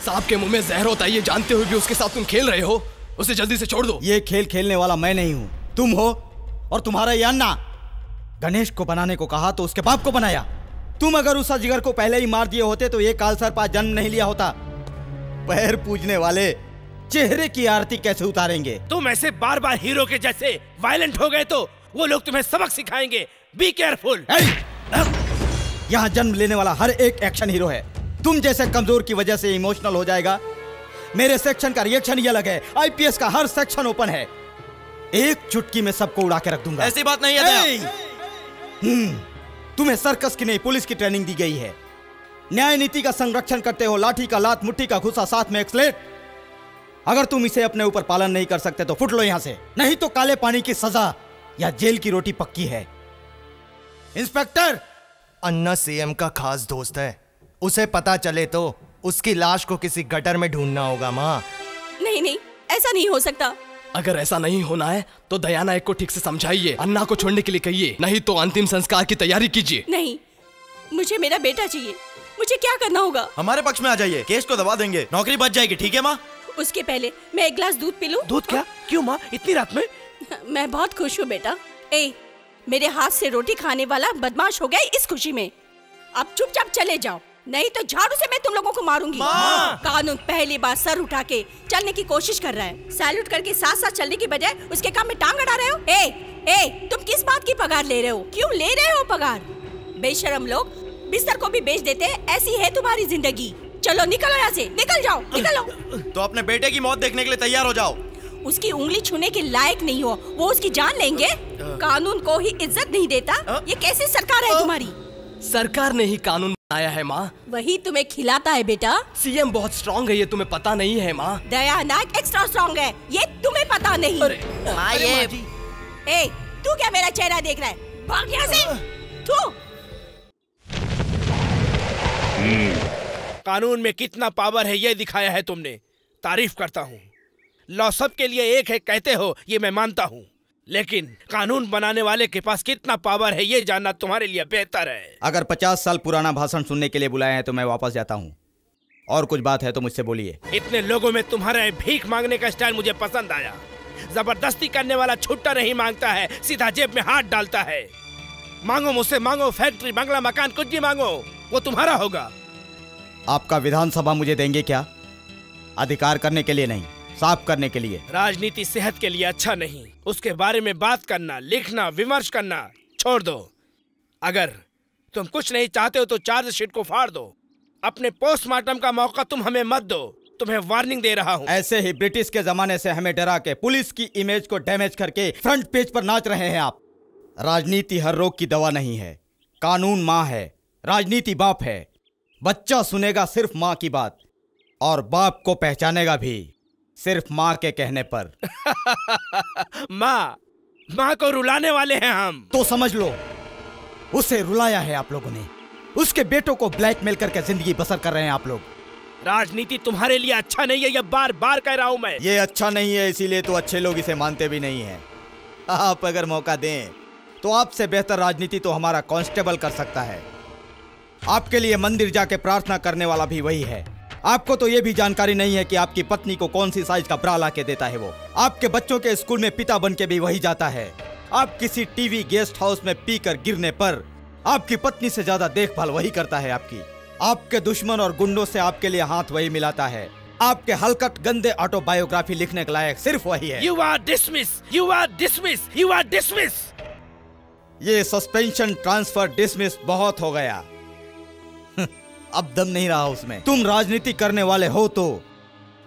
सांप के मुंह में जहर होता है ये जानते हुए भी उसके साथ तुम खेल रहे हो। उसे जल्दी से छोड़ दो। ये खेल खेलने वाला मैं नहीं हूँ, तुम हो। और तुम्हारा ये अन्ना गणेश को बनाने को कहा तो उसके बाप को बनाया। तुम अगर उस अजगर को पहले ही मार दिए होते तो ये कालसर्प आज जन्म नहीं लिया होता। पैर पूजने वाले चेहरे की आरती कैसे उतारेंगे? तुम ऐसे बार बार हीरो के जैसे वायलेंट हो गए तो वो लोग तुम्हें सबक सिखाएंगे। Be careful. यहाँ जन्म लेने वाला हर एक एक्शन हीरो है। तुम जैसे कमजोर की वजह से इमोशनल हो जाएगा। मेरे सेक्शन का रिएक्शन ही अलग है। आईपीएस का हर सेक्शन ओपन है। एक चुटकी में सबको उड़ा के रख दूंगा। ऐसी बात नहीं है। तुम्हें सर्कस की नहीं पुलिस की ट्रेनिंग दी गई है। न्याय नीति का संरक्षण करते हो। लाठी का लात, मुट्ठी का घुसा, साथ में एक स्लेट। अगर तुम इसे अपने ऊपर पालन नहीं कर सकते तो फुट लो यहां से, नहीं तो काले पानी की सजा या जेल की रोटी पक्की है। इंस्पेक्टर, अन्ना सीएम का खास दोस्त है। उसे पता चले तो उसकी लाश को किसी गटर में ढूंढना होगा। माँ नहीं नहीं, ऐसा नहीं हो सकता। अगर ऐसा नहीं होना है तो दया नायक को ठीक से समझाइए, अन्ना को छोड़ने के लिए कहिए, नहीं तो अंतिम संस्कार की तैयारी कीजिए। नहीं, मुझे मेरा बेटा चाहिए। मुझे क्या करना होगा? हमारे पक्ष में आ जाइए, केस को दबा देंगे, नौकरी बच जाएगी। ठीक है माँ? उसके पहले मैं एक गिलास दूध पी लूं? दूध क्या? क्यों माँ, इतनी रात में? मैं बहुत खुश हूँ बेटा। मेरे हाथ से रोटी खाने वाला बदमाश हो गया इस खुशी में। अब चुपचाप चले जाओ, नहीं तो झाड़ू से मैं तुम लोगों को मारूंगी। कानून पहली बार सर उठा के चलने की कोशिश कर रहा है। सैल्यूट करके साथ साथ चलने की बजाय उसके काम में टांग अड़ा रहे हो। तुम किस बात की पगार ले रहे हो? क्यों ले रहे हो पगार? बेशरम लोग बिस्तर को भी बेच देते हैं। ऐसी है तुम्हारी जिंदगी। चलो निकलो यहाँ से, निकल जाओ, निकलो। तो अपने बेटे की मौत देखने के लिए तैयार हो जाओ। उसकी उंगली छूने के लायक नहीं हो, वो उसकी जान लेंगे। कानून को ही इज्जत नहीं देता। ये कैसी सरकार है तुम्हारी? सरकार ने ही कानून बनाया है माँ। वही तुम्हें खिलाता है बेटा। सीएम बहुत स्ट्रॉन्ग है, ये तुम्हें पता नहीं है माँ। दया नायक एक्स्ट्रा स्ट्रॉन्ग है, ये तुम्हें पता नहीं। तू क्या मेरा चेहरा देख रहा है? भाग यहाँ से। तू कानून में कितना पावर है ये दिखाया है तुमने। तारीफ करता हूँ। लॉ सबके लिए एक है कहते हो, ये मैं मानता हूँ, लेकिन कानून बनाने वाले के पास कितना पावर है ये जानना तुम्हारे लिए बेहतर है। अगर 50 साल पुराना भाषण सुनने के लिए बुलाया है तो मैं वापस जाता हूँ। और कुछ बात है तो मुझसे बोलिए। इतने लोगों में तुम्हारा भीख मांगने का स्टाइल मुझे पसंद आया। जबरदस्ती करने वाला छुट्टा नहीं मांगता है, सीधा जेब में हाथ डालता है। मांगो मुझसे, मांगो फैक्ट्री, बंगला, मकान, कुछ भी मांगो, वो तुम्हारा होगा। आपका विधानसभा मुझे देंगे क्या? अधिकार करने के लिए नहीं, साफ करने के लिए। राजनीति सेहत के लिए अच्छा नहीं। उसके बारे में बात करना, लिखना, विमर्श करना छोड़ दो। अगर तुम कुछ नहीं चाहते हो तो चार्जशीट को फाड़ दो। अपने पोस्टमार्टम का मौका तुम हमें मत दो। तुम्हें वार्निंग दे रहा हूँ। ऐसे ही ब्रिटिश के जमाने से हमें डरा के पुलिस की इमेज को डैमेज करके फ्रंट पेज पर नाच रहे हैं आप। राजनीति हर रोग की दवा नहीं है। कानून माँ है, राजनीति बाप है। बच्चा सुनेगा सिर्फ माँ की बात, और बाप को पहचानेगा भी सिर्फ माँ के कहने पर। माँ को रुलाने वाले हैं हम। तो समझ लो, उसे रुलाया है आप लोगों ने। उसके बेटों को ब्लैकमेल करके जिंदगी बसर कर रहे हैं आप लोग। राजनीति तुम्हारे लिए अच्छा नहीं है, यह बार बार कह रहा हूं मैं। ये अच्छा नहीं है, इसीलिए तो अच्छे लोग इसे मानते भी नहीं हैं। आप अगर मौका दें तो आपसे बेहतर राजनीति तो हमारा कांस्टेबल कर सकता है। आपके लिए मंदिर जाके प्रार्थना करने वाला भी वही है। आपको तो ये भी जानकारी नहीं है कि आपकी पत्नी को कौन सी साइज का ब्रा ला के देता है वो। आपके बच्चों के स्कूल में पिता बन के भी वही जाता है। आप किसी टीवी गेस्ट हाउस में पीकर गिरने पर आपकी पत्नी से ज्यादा देखभाल वही करता है आपकी। आपके दुश्मन और गुंडों से आपके लिए हाथ वही मिलाता है। आपके हलकट गंदे ऑटोबायोग्राफी लिखने के लायक सिर्फ वही है। You are dismissed, you are dismissed, you are dismissed। ये सस्पेंशन, ट्रांसफर, डिसमिस बहुत हो गया। अब दम नहीं रहा उसमें। तुम राजनीति करने वाले हो तो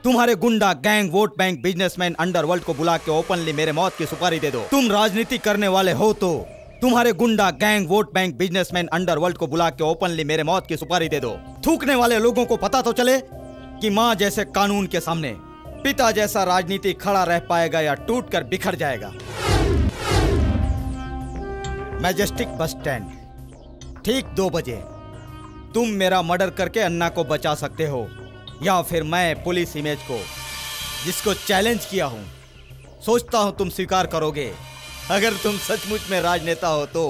तुम्हारे गुंडा, gang, vote bank, businessman, underworld को बुला के ओपनली मेरे मौत की सुपारी दे दो। तुम राजनीति करने वाले हो तो तुम्हारे गुंडा, gang, vote bank, businessman, underworld को बुला के ओपनली मेरे मौत की सुपारी दे दो। थूकने वाले लोगों को पता तो चले कि माँ जैसे कानून के सामने पिता जैसा राजनीति खड़ा रह पाएगा या टूट कर बिखर जाएगा। मैजेस्टिक बस स्टैंड, ठीक 2 बजे तुम मेरा मर्डर करके अन्ना को बचा सकते हो, या फिर मैं पुलिस इमेज को, जिसको चैलेंज किया हूं, सोचता हूं तुम स्वीकार करोगे अगर तुम सचमुच में राजनेता हो तो।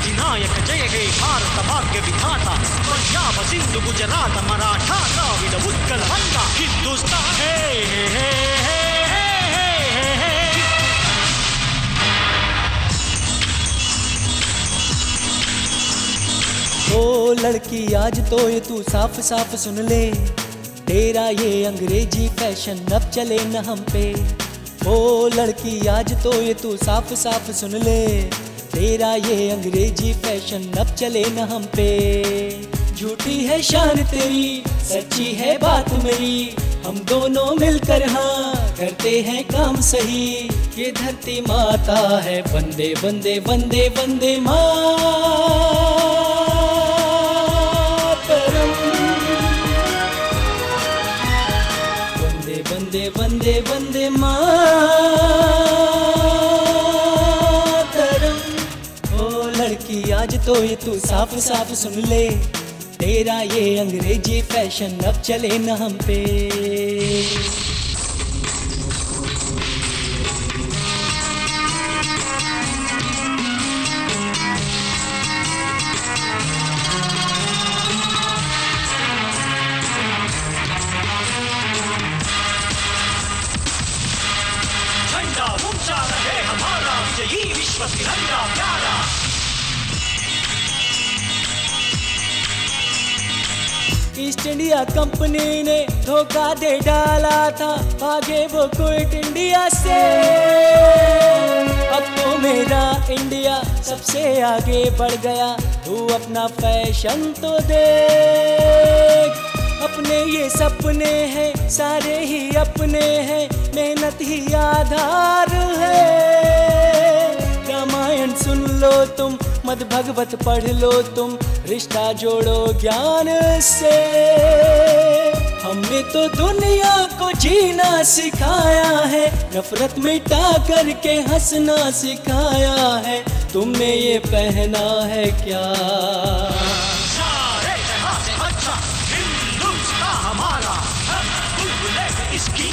अधिनायक जय हे भारत भाग्य विधाता पंजाब सिंधु गुजरात मराठा द्राविड उत्कल गंगा हिंदुस्तान हे हे हे हे हे हे ओ लड़की आज तो ये तू साफ साफ सुन ले, तेरा ये अंग्रेजी फैशन अब चले न हम पे। ओ लड़की आज तो ये तू साफ साफ सुन ले, तेरा ये अंग्रेजी फैशन अब चले न हम पे। झूठी है शान तेरी, सच्ची है बात मेरी, हम दोनों मिलकर हाँ करते हैं काम सही। ये धरती माता है वंदे वंदे वंदे वंदे मातरम, वंदे वंदे वंदे वंदे मातरम। ओ लड़की आज तो ये तू साफ साफ सुन ले, तेरा ये अंग्रेजी फैशन अब चले न हम पे। झंडा ऊंचा रहे हमारा, यही विश्व तिरंगा प्यारा। ईस्ट इंडिया कंपनी ने धोखा दे डाला था, भागे वो क्विट इंडिया से। अब तो मेरा इंडिया सबसे आगे बढ़ गया, तू अपना फैशन तो देख। अपने ये सपने हैं सारे ही अपने हैं, मेहनत ही आधार है। रामायण सुन लो तुम, मद भगवत पढ़ लो तुम, रिश्ता जोड़ो ज्ञान से। हमने तो दुनिया को जीना सिखाया है, नफरत मिटा करके हंसना सिखाया है। तुमने ये पहना है क्या? सारे जहां से अच्छा हिंदुस्तान हमारा, बुलबुलें इसकी